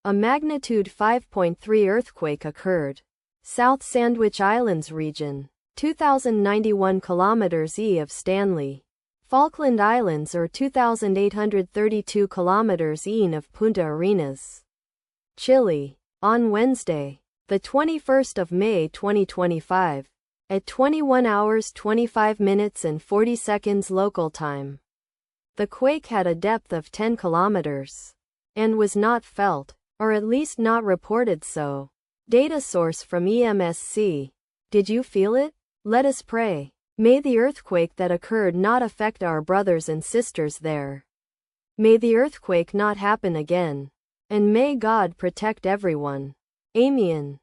A magnitude 5.3 earthquake occurred. South Sandwich Islands region. 2,091 kilometers E of Stanley. Falkland Islands or 2,832 kilometers E of Punta Arenas, Chile. On Wednesday, the 21st of May 2025, at 21 hours 25 minutes and 40 seconds local time. The quake had a depth of 10 kilometers and was not felt, or at least not reported so. Data source from EMSC. Did you feel it? Let us pray. May the earthquake that occurred not affect our brothers and sisters there. May the earthquake not happen again. And may God protect everyone. Amen.